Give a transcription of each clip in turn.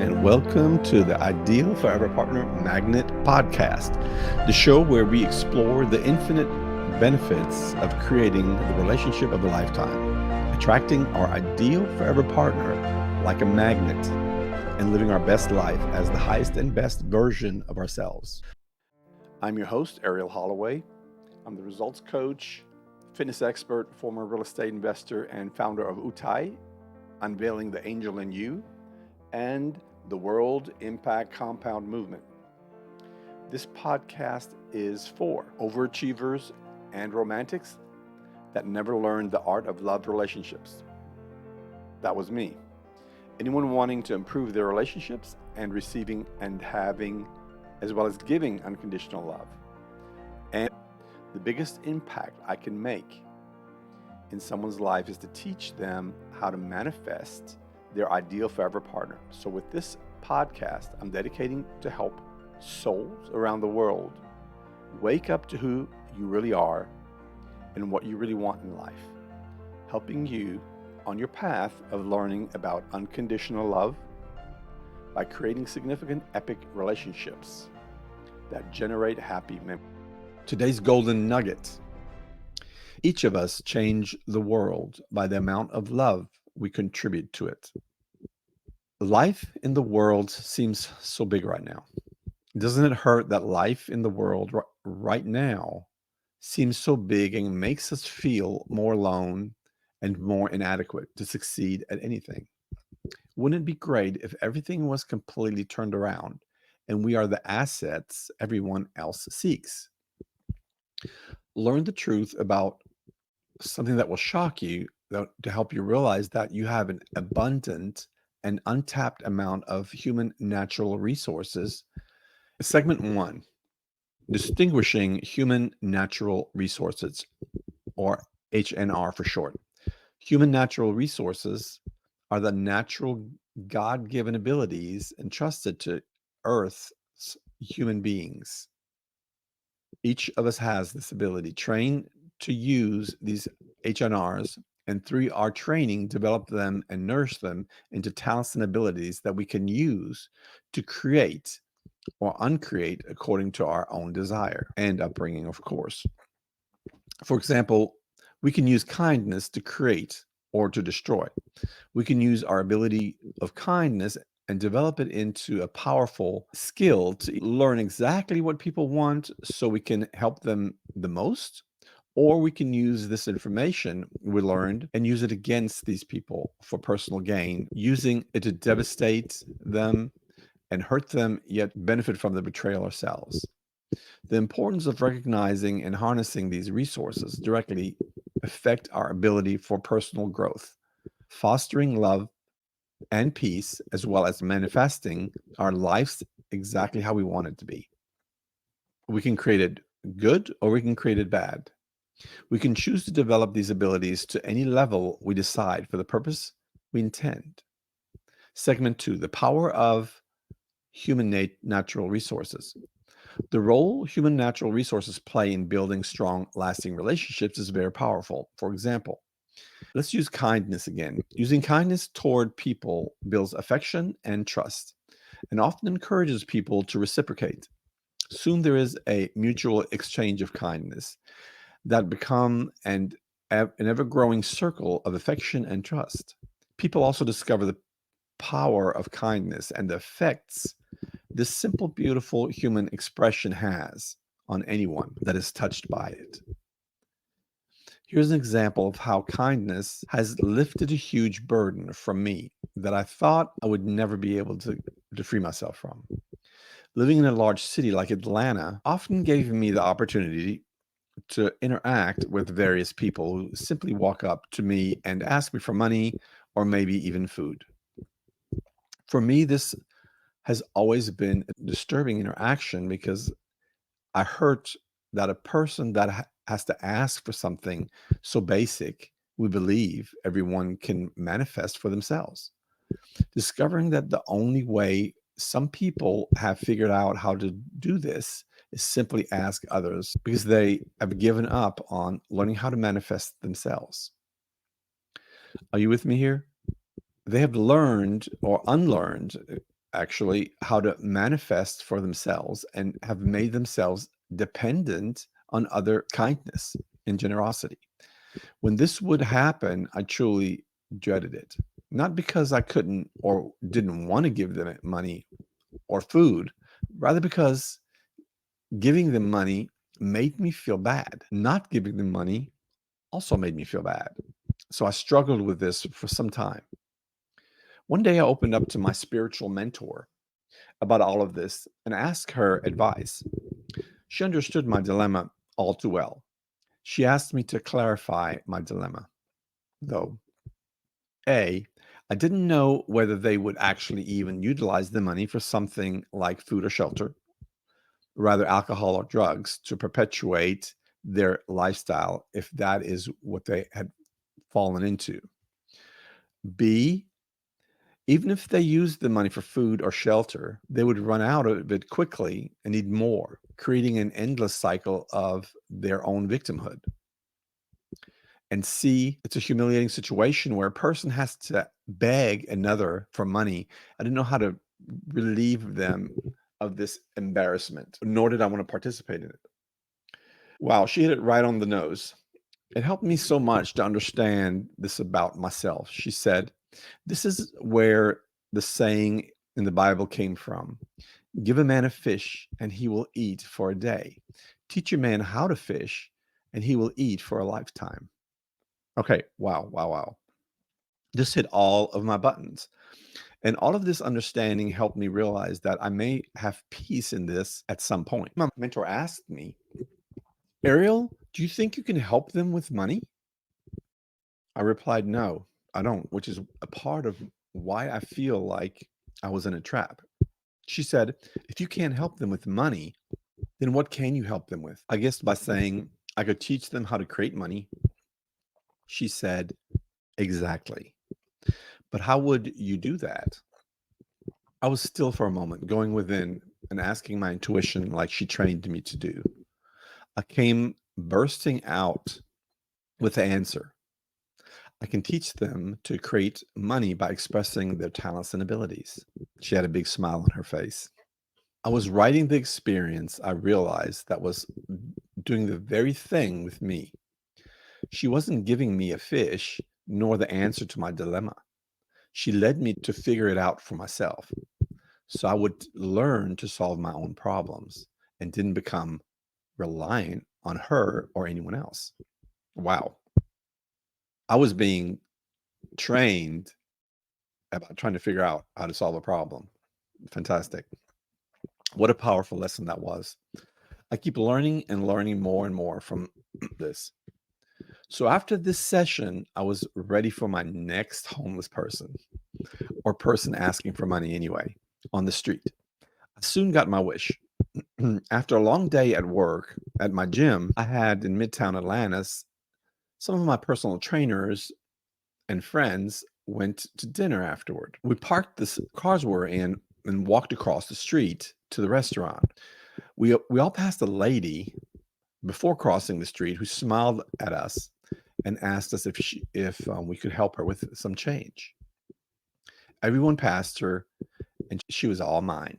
and welcome to the Ideal Forever Partner Magnet Podcast, the show where we explore the infinite benefits of creating the relationship of a lifetime, attracting our ideal forever partner like a magnet, and living our best life as the highest and best version of ourselves. I'm your host, Arell Holloway. I'm the results coach, fitness expert, former real estate investor, and founder of UTAIY, Unveiling the Angel in You, and the World Impact Compound Movement. This podcast is for overachievers and romantics that never learned the art of love relationships. That was me. Anyone wanting to improve their relationships and receiving and having, as well as giving unconditional love. And the biggest impact I can make in someone's life is to teach them how to manifest their ideal forever partner. So with this podcast, I'm dedicating to help souls around the world wake up to who you really are and what you really want in life, helping you on your path of learning about unconditional love by creating significant epic relationships that generate happy memories. Today's golden nugget. Each of us change the world by the amount of love we contribute to it. Life in the world seems so big right now. Doesn't it hurt that life in the world right now seems so big and makes us feel more alone and more inadequate to succeed at anything? Wouldn't it be great if everything was completely turned around and we are the assets everyone else seeks? Learn the truth about something that will shock you to help you realize that you have an abundant and untapped amount of human natural resources. Segment 1, distinguishing human natural resources, or HNR for short. Human natural resources are the natural God-given abilities entrusted to Earth's human beings. Each of us has this ability, trained to use these HNRs, and through our training, develop them and nourish them into talents and abilities that we can use to create or uncreate according to our own desire and upbringing, of course. For example, we can use kindness to create or to destroy. We can use our ability of kindness and develop it into a powerful skill to learn exactly what people want so we can help them the most. Or we can use this information we learned and use it against these people for personal gain, using it to devastate them and hurt them, yet benefit from the betrayal ourselves. The importance of recognizing and harnessing these resources directly affect our ability for personal growth, fostering love and peace, as well as manifesting our lives exactly how we want it to be. We can create it good or we can create it bad. We can choose to develop these abilities to any level we decide for the purpose we intend. Segment 2, the power of human natural resources. The role human natural resources play in building strong, lasting relationships is very powerful. For example, let's use kindness again. Using kindness toward people builds affection and trust, and often encourages people to reciprocate. Soon there is a mutual exchange of kindness that become an ever-growing circle of affection and trust. People also discover the power of kindness and the effects this simple, beautiful human expression has on anyone that is touched by it. Here's an example of how kindness has lifted a huge burden from me that I thought I would never be able to free myself from. Living in a large city like Atlanta often gave me the opportunity to interact with various people who simply walk up to me and ask me for money or maybe even food. For me, this has always been a disturbing interaction because I hurt that a person that has to ask for something so basic, we believe everyone can manifest for themselves. Discovering that the only way some people have figured out how to do this is simply ask others because they have given up on learning how to manifest themselves. Are you with me here? They have learned or unlearned actually how to manifest for themselves and have made themselves dependent on other kindness and generosity. When this would happen, I truly dreaded it. Not because I couldn't or didn't want to give them money or food, rather because giving them money made me feel bad. Not giving them money also made me feel bad. So I struggled with this for some time. One day I opened up to my spiritual mentor about all of this and asked her advice. She understood my dilemma all too well. She asked me to clarify my dilemma, though. A, I didn't know whether they would actually even utilize the money for something like food or shelter, rather alcohol or drugs, to perpetuate their lifestyle if that is what they had fallen into. B, even if they used the money for food or shelter, they would run out of it quickly and need more, creating an endless cycle of their own victimhood. And C, it's a humiliating situation where a person has to beg another for money. I didn't know how to relieve them of this embarrassment, nor did I want to participate in it. Wow, she hit it right on the nose. It helped me so much to understand this about myself. She said, this is where the saying in the Bible came from. Give a man a fish and he will eat for a day. Teach a man how to fish and he will eat for a lifetime. Okay, wow, wow, wow. This hit all of my buttons. And all of this understanding helped me realize that I may have peace in this at some point. My mentor asked me, Ariel, do you think you can help them with money? I replied, no, I don't, which is a part of why I feel like I was in a trap. She said, if you can't help them with money, then what can you help them with? I guess by saying I could teach them how to create money. She said, exactly. But how would you do that? I was still for a moment, going within and asking my intuition like she trained me to do. I came bursting out with the answer. I can teach them to create money by expressing their talents and abilities. She had a big smile on her face. I was writing the experience I realized that was doing the very thing with me. She wasn't giving me a fish nor the answer to my dilemma. She led me to figure it out for myself. So I would learn to solve my own problems and didn't become reliant on her or anyone else. Wow. I was being trained about trying to figure out how to solve a problem. Fantastic. What a powerful lesson that was. I keep learning and learning more and more from this. So after this session, I was ready for my next homeless person or person asking for money anyway on the street. I soon got my wish. After a long day at work at my gym I had in Midtown Atlanta, some of my personal trainers and friends went to dinner afterward. We parked the cars we were in and walked across the street to the restaurant. We all passed a lady before crossing the street who smiled at us and asked us if we could help her with some change. Everyone passed her, and she was all mine.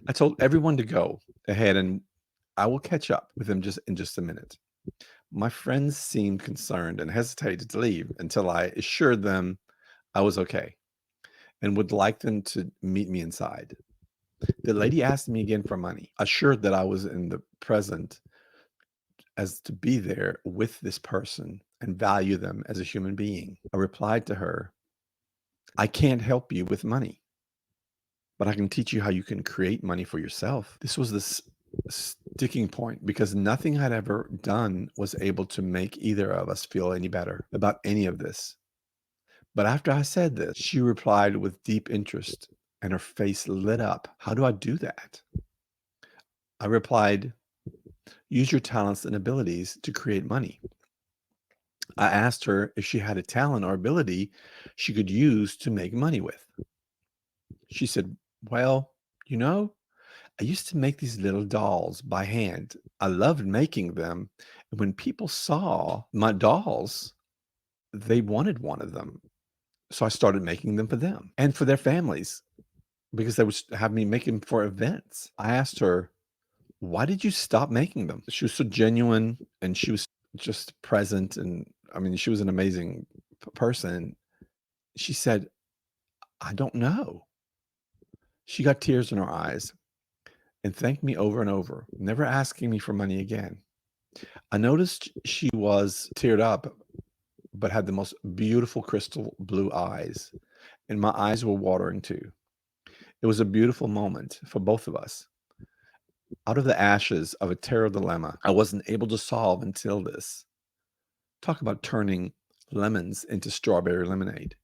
I told everyone to go ahead, and I will catch up with them in just a minute. My friends seemed concerned and hesitated to leave until I assured them I was okay and would like them to meet me inside. The lady asked me again for money, assured that I was in the present as to be there with this person and value them as a human being. I replied to her, I can't help you with money, but I can teach you how you can create money for yourself. This was the sticking point because nothing I'd ever done was able to make either of us feel any better about any of this. But after I said this, she replied with deep interest and her face lit up. How do I do that? I replied, use your talents and abilities to create money. I asked her if she had a talent or ability she could use to make money with. She said, well, you know, I used to make these little dolls by hand. I loved making them. And when people saw my dolls, they wanted one of them. So I started making them for them and for their families because they would have me make them for events. I asked her, why did you stop making them? She was so genuine and she was just present. And I mean, she was an amazing person. She said, I don't know. She got tears in her eyes and thanked me over and over, never asking me for money again. I noticed she was teared up, but had the most beautiful crystal blue eyes, and my eyes were watering too. It was a beautiful moment for both of us. Out of the ashes of a terror dilemma I wasn't able to solve until this. Talk about turning lemons into strawberry lemonade.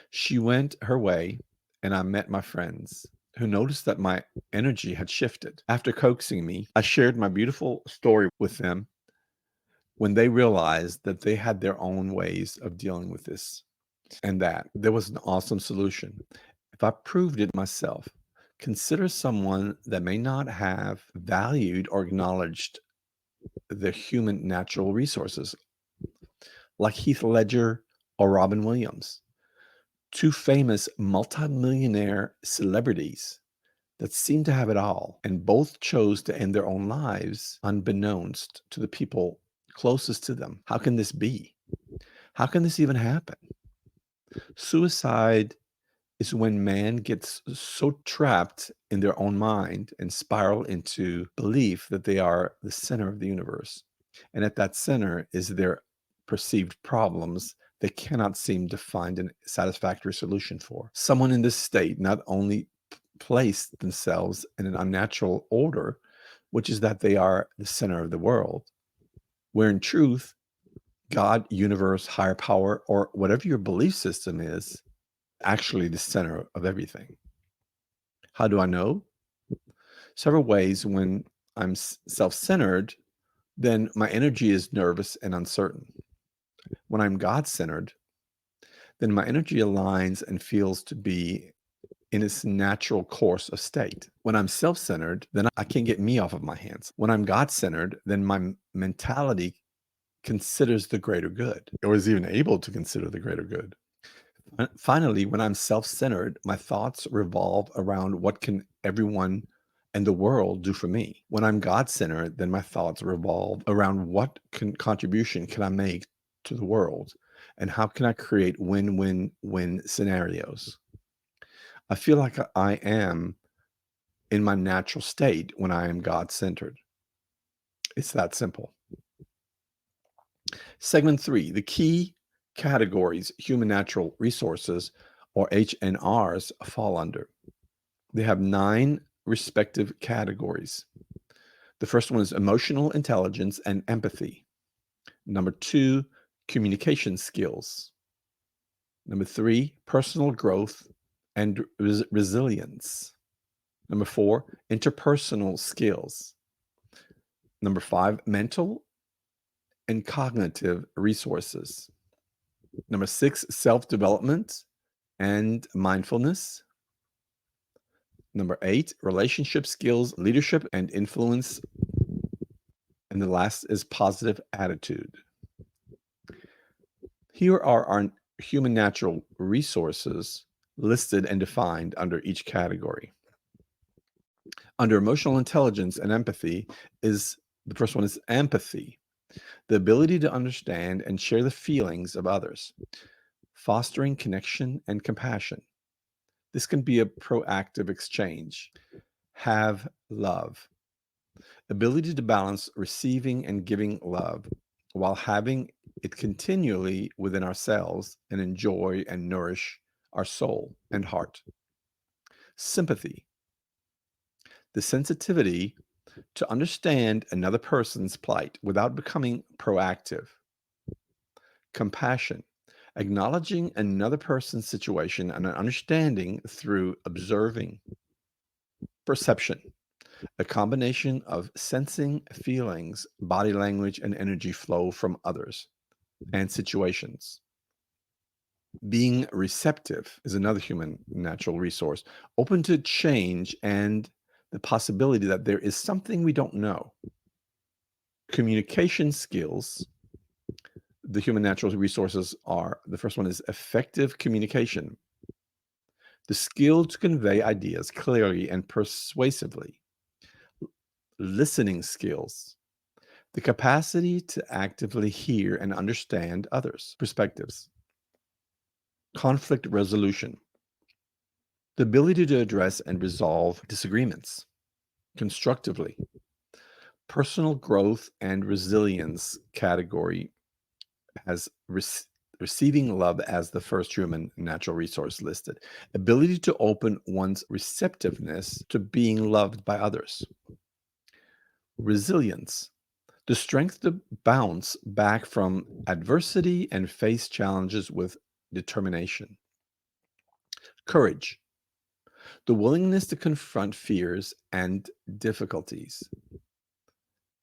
She went her way, and I met my friends who noticed that my energy had shifted. After coaxing me, I shared my beautiful story with them when they realized that they had their own ways of dealing with this and that there was an awesome solution. If I proved it myself, consider someone that may not have valued or acknowledged their human natural resources, like Heath Ledger or Robin Williams, two famous multimillionaire celebrities that seem to have it all, and both chose to end their own lives unbeknownst to the people closest to them. How can this be? How can this even happen? Suicide is when man gets so trapped in their own mind and spiral into belief that they are the center of the universe. And at that center is their perceived problems they cannot seem to find a satisfactory solution for. Someone in this state not only place themselves in an unnatural order, which is that they are the center of the world, where in truth, God, universe, higher power, or whatever your belief system is, actually the center of everything. How do I know? Several ways. When I'm self-centered, then my energy is nervous and uncertain. When I'm God-centered, then my energy aligns and feels to be in its natural course of state. When I'm self-centered, then I can't get me off of my hands. When I'm God-centered, then my mentality considers the greater good, or is even able to consider the greater good. Finally, when I'm self-centered, my thoughts revolve around what can everyone and the world do for me. When I'm God-centered, then my thoughts revolve around what contribution can I make to the world, and how can I create win-win-win scenarios. I feel like I am in my natural state when I am God-centered. It's that simple. Segment 3, the key categories human natural resources, or HNRs, fall under. They have 9 respective categories. The first one is emotional intelligence and empathy. Number 2, communication skills. Number 3, personal growth and resilience. Number 4, interpersonal skills. Number 5, mental and cognitive resources. Number 6, self-development and mindfulness. Number 8, relationship skills, leadership and influence. And the last is positive attitude. Here are our human natural resources listed and defined under each category. Under emotional intelligence and empathy is the first one is empathy, the ability to understand and share the feelings of others, fostering connection and compassion. This can be a proactive exchange. Have love, ability to balance receiving and giving love while having it continually within ourselves and enjoy and nourish our soul and heart. Sympathy, the sensitivity to understand another person's plight without becoming proactive. Compassion, acknowledging another person's situation and understanding through observing. Perception, a combination of sensing feelings, body language, and energy flow from others and situations. Being receptive is another human natural resource, open to change and the possibility that there is something we don't know. Communication skills, the human natural resources are, the first one is effective communication, the skill to convey ideas clearly and persuasively, listening skills, the capacity to actively hear and understand others' perspectives, conflict resolution, the ability to address and resolve disagreements constructively, personal growth and resilience category has receiving love as the first human natural resource listed. Ability to open one's receptiveness to being loved by others. Resilience, the strength to bounce back from adversity and face challenges with determination. Courage, the willingness to confront fears and difficulties.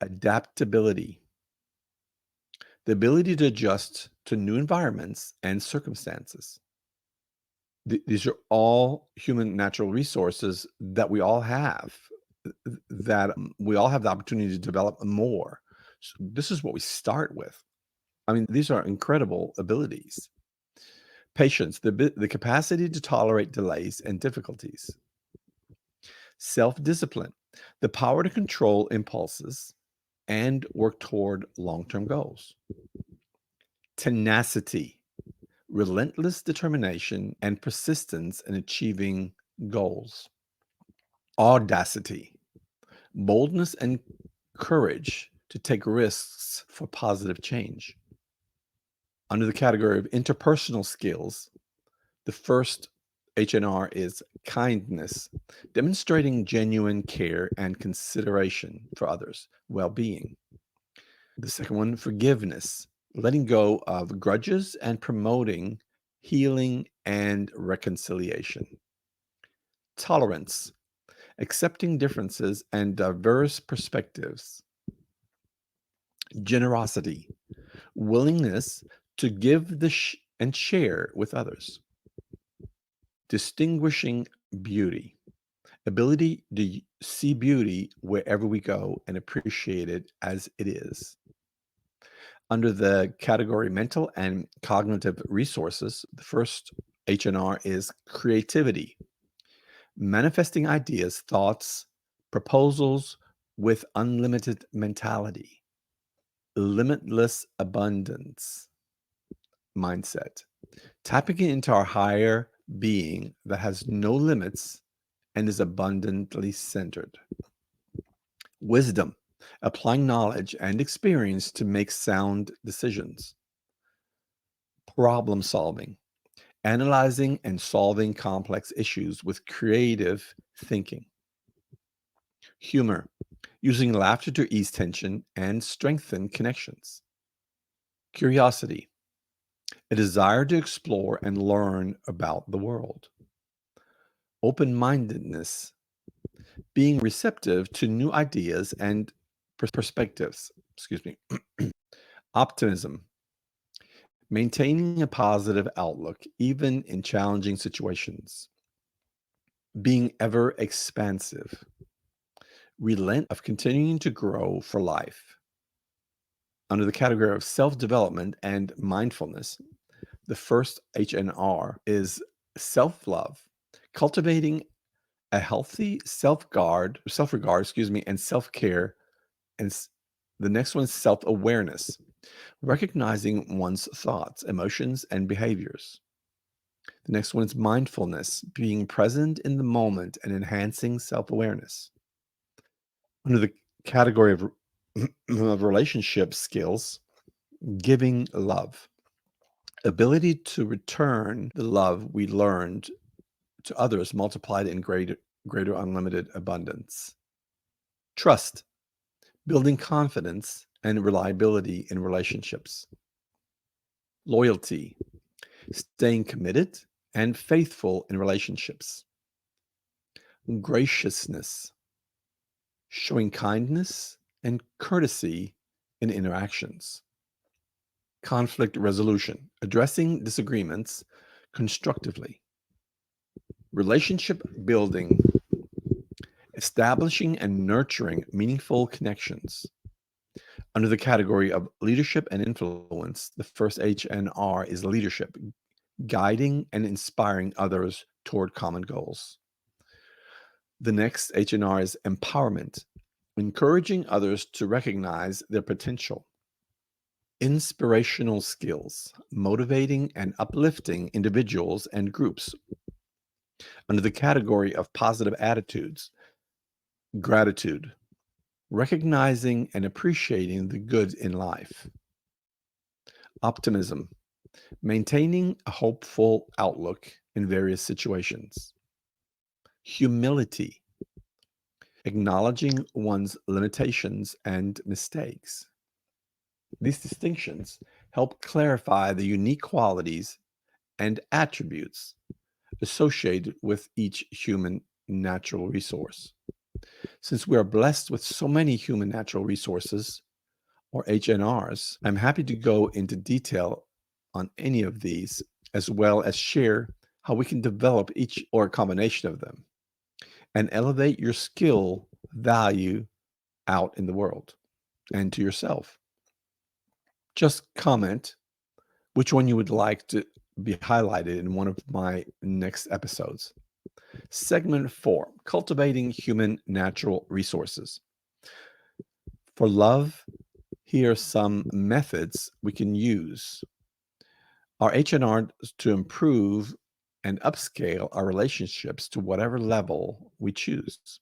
Adaptability, the ability to adjust to new environments and circumstances. These are all human natural resources that we all have, that we all have the opportunity to develop more. So this is what we start with. I mean, these are incredible abilities. Patience, the capacity to tolerate delays and difficulties. Self-discipline, the power to control impulses and work toward long-term goals. Tenacity, relentless determination and persistence in achieving goals. Audacity, boldness and courage to take risks for positive change. Under the category of interpersonal skills, the first HNR is kindness, demonstrating genuine care and consideration for others' well-being. The second one, forgiveness, letting go of grudges and promoting healing and reconciliation. Tolerance, accepting differences and diverse perspectives. Generosity, willingness to give and share with others. Distinguishing beauty, ability to see beauty wherever we go and appreciate it as it is. Under the category mental and cognitive resources, the first HNR is creativity, manifesting ideas, thoughts, proposals with unlimited mentality. Limitless abundance mindset, tapping into our higher being that has no limits and is abundantly centered. Wisdom, applying knowledge and experience to make sound decisions. Problem solving, analyzing and solving complex issues with creative thinking. Humor, using laughter to ease tension and strengthen connections. Curiosity, a desire to explore and learn about the world. Open-mindedness, being receptive to new ideas and perspectives. Excuse me. Optimism, maintaining a positive outlook even in challenging situations. Being ever expansive, relent of continuing to grow for life. Under the category of self-development and mindfulness, the first HNR is self-love, cultivating a healthy self-regard, and self-care. And the next one is self-awareness, recognizing one's thoughts, emotions, and behaviors. The next one is mindfulness, being present in the moment and enhancing self-awareness. Under the category of relationship skills, giving love, ability to return the love we learned to others multiplied in greater unlimited abundance. Trust, building confidence and reliability in relationships. Loyalty, staying committed and faithful in relationships. Graciousness, showing kindness and courtesy in interactions. Conflict resolution, addressing disagreements constructively. Relationship building, establishing and nurturing meaningful connections. Under the category of leadership and influence, the first H and R is leadership, guiding and inspiring others toward common goals. The next H and R is empowerment, encouraging others to recognize their potential. Inspirational skills, motivating and uplifting individuals and groups. Under the category of positive attitudes, gratitude, recognizing and appreciating the good in life. Optimism, maintaining a hopeful outlook in various situations. Humility, acknowledging one's limitations and mistakes. These distinctions help clarify the unique qualities and attributes associated with each human natural resource. Since we are blessed with so many human natural resources, or HNRs, I'm happy to go into detail on any of these, as well as share how we can develop each or a combination of them and elevate your skill value out in the world and to yourself. Just comment which one you would like to be highlighted in one of my next episodes. Segment 4, cultivating human natural resources. For love, here are some methods we can use. Our H&R to improve and upscale our relationships to whatever level we choose.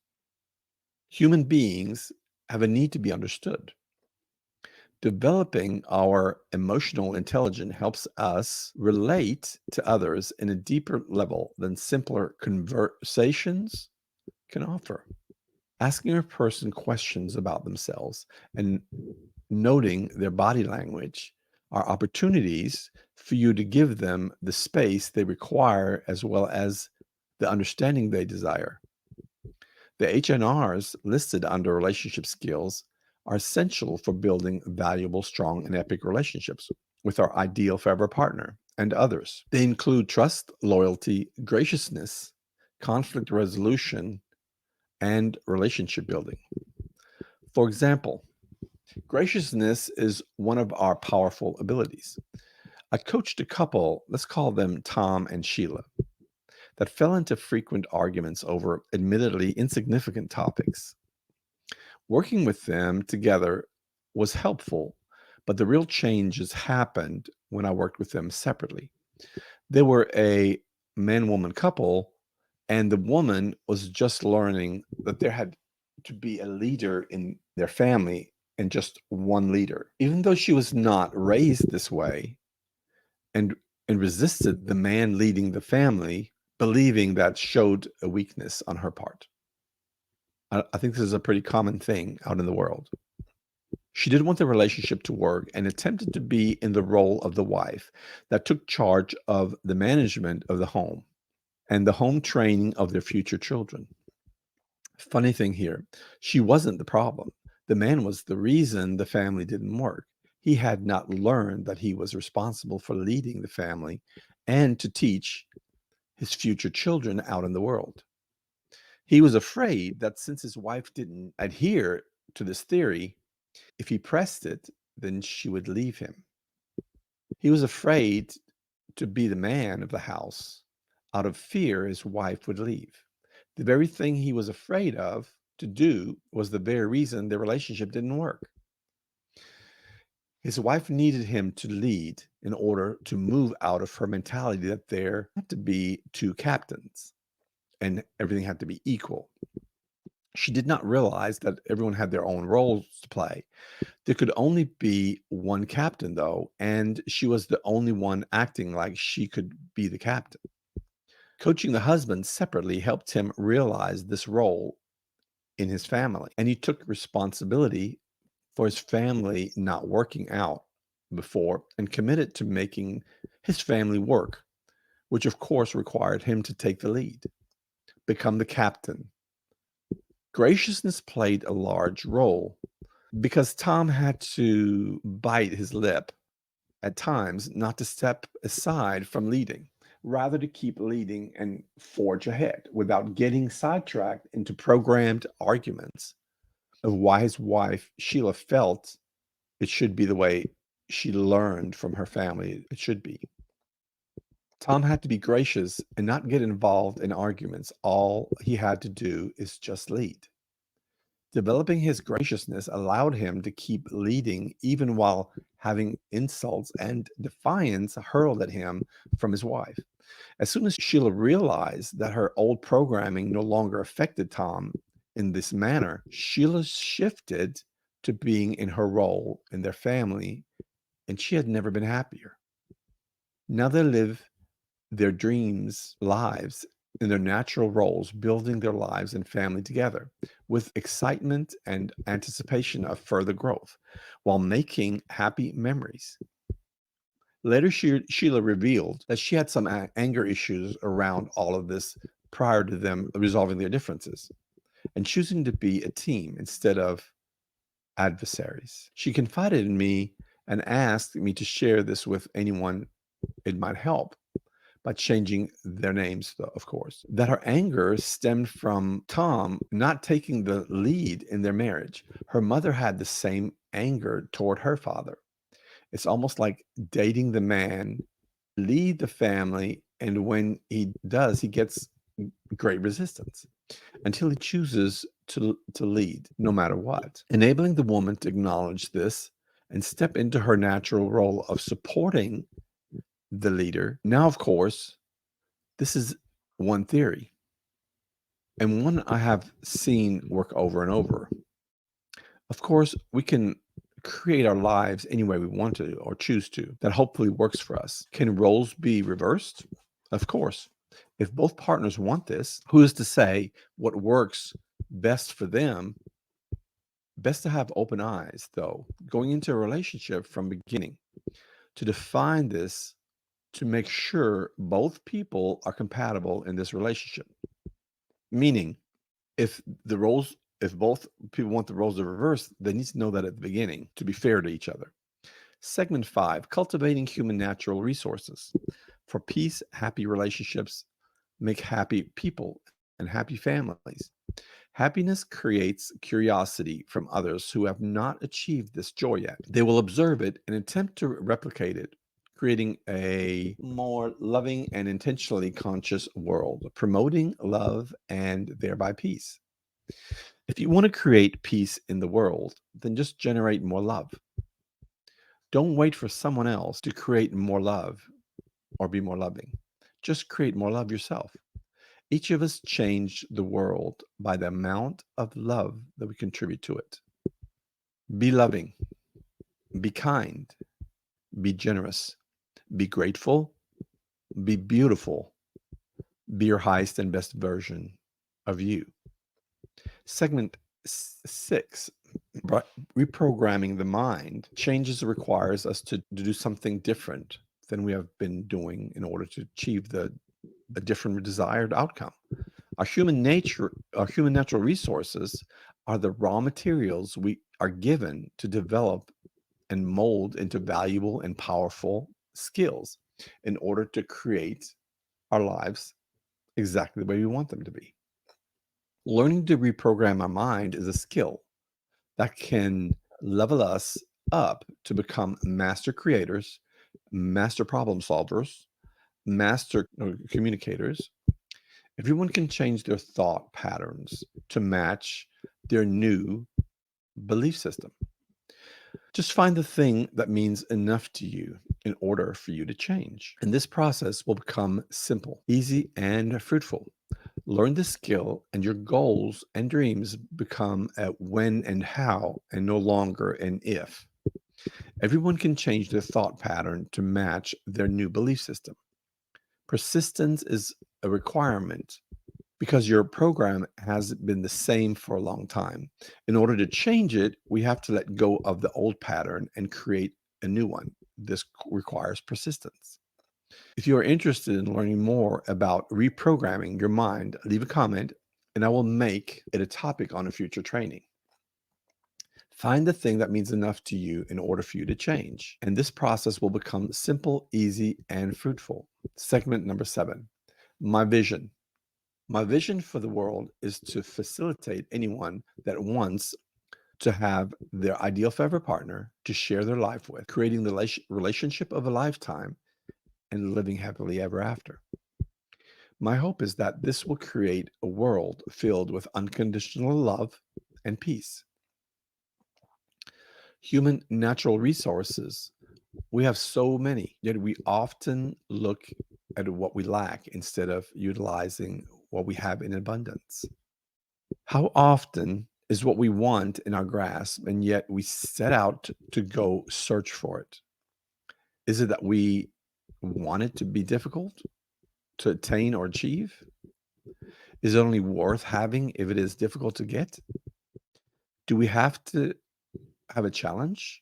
Human beings have a need to be understood. Developing our emotional intelligence helps us relate to others in a deeper level than simpler conversations can offer. Asking a person questions about themselves and noting their body language are opportunities for you to give them the space they require as well as the understanding they desire. The HNRs listed under relationship skills are essential for building valuable, strong, and epic relationships with our ideal forever partner and others. They include trust, loyalty, graciousness, conflict resolution, and relationship building. For example, graciousness is one of our powerful abilities. I coached a couple, let's call them Tom and Sheila, that fell into frequent arguments over admittedly insignificant topics. Working with them together was helpful, but the real changes happened when I worked with them separately. They were a man woman couple, and the woman was just learning that there had to be a leader in their family and just one leader. Even though she was not raised this way and resisted the man leading the family, believing that showed a weakness on her part. I think this is a pretty common thing out in the world. She did want the relationship to work and attempted to be in the role of the wife that took charge of the management of the home and the home training of their future children. Funny thing here, she wasn't the problem. The man was the reason the family didn't work. He had not learned that he was responsible for leading the family and to teach his future children out in the world. He was afraid that since his wife didn't adhere to this theory, if he pressed it, then she would leave him. He was afraid to be the man of the house out of fear his wife would leave. The very thing he was afraid of to do was the very reason the relationship didn't work. His wife needed him to lead in order to move out of her mentality that there had to be two captains and everything had to be equal. She did not realize that everyone had their own roles to play. There could only be one captain, though, and she was the only one acting like she could be the captain. Coaching the husband separately helped him realize this role in his family, and he took responsibility for his family not working out before and committed to making his family work, which of course required him to take the lead, become the captain. Graciousness played a large role because Tom had to bite his lip at times not to step aside from leading, rather to keep leading and forge ahead without getting sidetracked into programmed arguments of why his wife, Sheila, felt It should be the way she learned from her family it should be. Tom had to be gracious and not get involved in arguments. All he had to do is just lead. Developing his graciousness allowed him to keep leading even while having insults and defiance hurled at him from his wife. As soon as Sheila realized that her old programming no longer affected Tom in this manner, Sheila shifted to being in her role in their family, and she had never been happier. Now they live their dreams lives in their natural roles, building their lives and family together with excitement and anticipation of further growth while making happy memories. Later, Sheila revealed that she had some anger issues around all of this prior to them resolving their differences and choosing to be a team instead of adversaries. She confided in me and asked me to share this with anyone it might help by changing their names, though, of course. That her anger stemmed from Tom not taking the lead in their marriage. Her mother had the same anger toward her father. It's almost like dating the man, lead the family, and when he does, he gets great resistance until he chooses to lead no matter what. Enabling the woman to acknowledge this and step into her natural role of supporting the leader. Now, of course, this is one theory and one I have seen work over and over. Of course, we can create our lives any way we want to or choose to that hopefully works for us. Can roles be reversed? Of course. If both partners want this, who is to say what works best for them? Best to have open eyes, though, going into a relationship from beginning to define this to make sure both people are compatible in this relationship. Meaning, if the roles, if both people want the roles to reverse, they need to know that at the beginning to be fair to each other. Segment 5, cultivating human natural resources. For peace, happy relationships make happy people and happy families. Happiness creates curiosity from others who have not achieved this joy yet. They will observe it and attempt to replicate it, creating a more loving and intentionally conscious world, promoting love and thereby peace. If you want to create peace in the world, then just generate more love. Don't wait for someone else to create more love or be more loving. Just create more love yourself. Each of us change the world by the amount of love that we contribute to it. Be loving, be kind, be generous, be grateful, be beautiful, be your highest and best version of you. Segment 6, reprogramming the mind. Changes requires us to do something different than we have been doing in order to achieve a different desired outcome. Our human natural resources are the raw materials we are given to develop and mold into valuable and powerful skills in order to create our lives exactly the way we want them to be. Learning to reprogram our mind is a skill that can level us up to become master creators, master problem solvers, master communicators. Everyone can change their thought patterns to match their new belief system. Just find the thing that means enough to you in order for you to change. And this process will become simple, easy, and fruitful. Learn the skill, and your goals and dreams become a when and how, and no longer an if. Everyone can change their thought pattern to match their new belief system. Persistence is a requirement because your program has been the same for a long time. In order to change it, we have to let go of the old pattern and create a new one. This requires persistence. If you are interested in learning more about reprogramming your mind, leave a comment and I will make it a topic on a future training. Find the thing that means enough to you in order for you to change. And this process will become simple, easy, and fruitful. Segment number 7, my vision. My vision for the world is to facilitate anyone that wants to have their ideal forever partner to share their life with, creating the relationship of a lifetime and living happily ever after. My hope is that this will create a world filled with unconditional love and peace. Human natural resources, we have so many, yet we often look at what we lack instead of utilizing what we have in abundance. How often is what we want in our grasp, and yet we set out to go search for it? Is it that we want it to be difficult to attain or achieve? Is it only worth having if it is difficult to get? Do we have to have a challenge?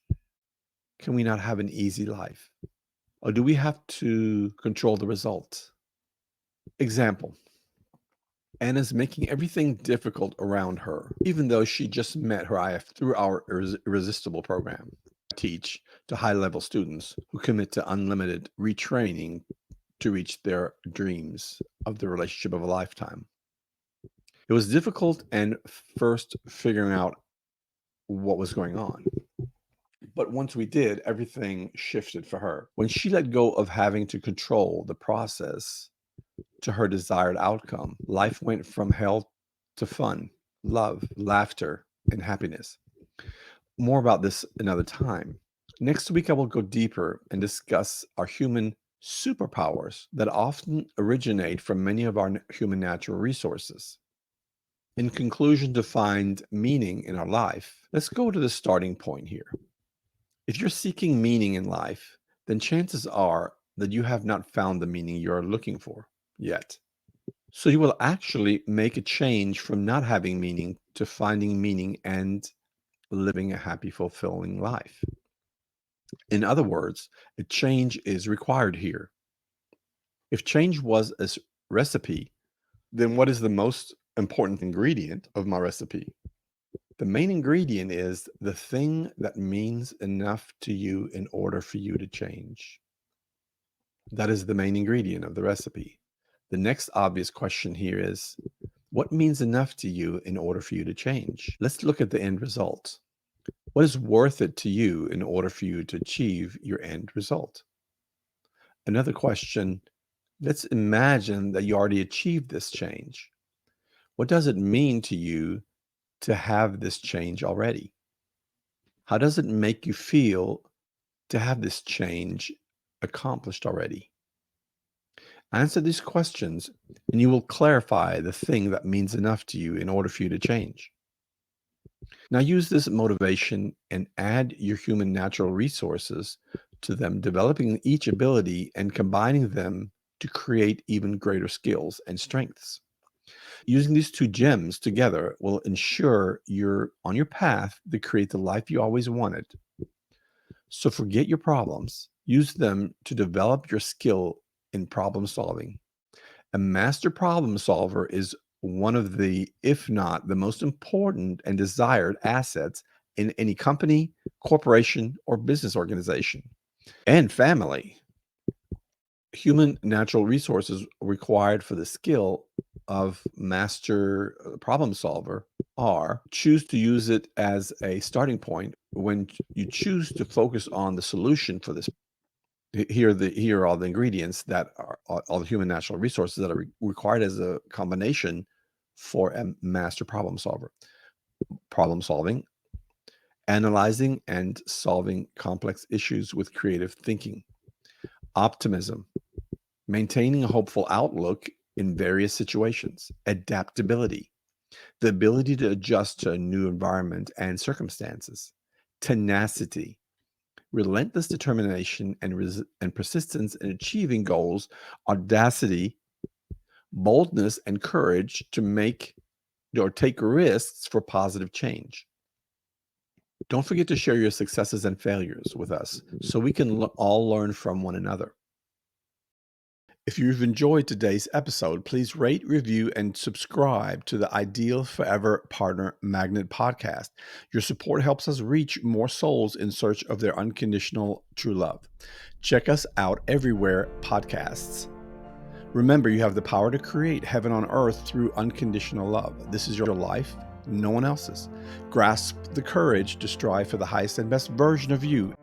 Can we not have an easy life? Or do we have to control the result? Example: Anna's making everything difficult around her, even though she just met her IF through our Irresistible program. I teach to high-level students who commit to unlimited retraining to reach their dreams of the relationship of a lifetime. It was difficult and first figuring out what was going on. But once we did, everything shifted for her. When she let go of having to control the process to her desired outcome, life went from hell to fun, love, laughter, and happiness. More about this another time. Next week, I will go deeper and discuss our human superpowers that often originate from many of our human natural resources. In conclusion, to find meaning in our life, let's go to the starting point here. If you're seeking meaning in life, then chances are that you have not found the meaning you're looking for yet. So you will actually make a change from not having meaning to finding meaning and living a happy, fulfilling life. In other words, a change is required here. If change was a recipe, then what is the most important ingredient of my recipe? The main ingredient is the thing that means enough to you in order for you to change. That is the main ingredient of the recipe. The next obvious question here is, what means enough to you in order for you to change? Let's look at the end result. What is worth it to you in order for you to achieve your end result? Another question, let's imagine that you already achieved this change. What does it mean to you to have this change already? How does it make you feel to have this change accomplished already? Answer these questions, and you will clarify the thing that means enough to you in order for you to change. Now use this motivation and add your human natural resources to them, developing each ability and combining them to create even greater skills and strengths. Using these two gems together will ensure you're on your path to create the life you always wanted. So forget your problems. Use them to develop your skill in problem solving. A master problem solver is one of the, if not the most important and desired assets in any company, corporation, or business organization and family. Human natural resources required for the skill of master problem solver are: choose to use it as a starting point. When you choose to focus on the solution for this, here are all the ingredients that are all the human natural resources that are required as a combination for a master problem solver. Problem solving, analyzing and solving complex issues with creative thinking, optimism, maintaining a hopeful outlook in various situations, adaptability, the ability to adjust to a new environment and circumstances, tenacity, relentless determination and persistence in achieving goals, audacity, boldness, and courage to make or take risks for positive change. Don't forget to share your successes and failures with us so we can all learn from one another. If you've enjoyed today's episode, please rate, review, and subscribe to the Ideal Forever Partner Magnet podcast. Your support helps us reach more souls in search of their unconditional true love. Check us out everywhere podcasts. Remember, you have the power to create heaven on earth through unconditional love. This is your life, no one else's. Grasp the courage to strive for the highest and best version of you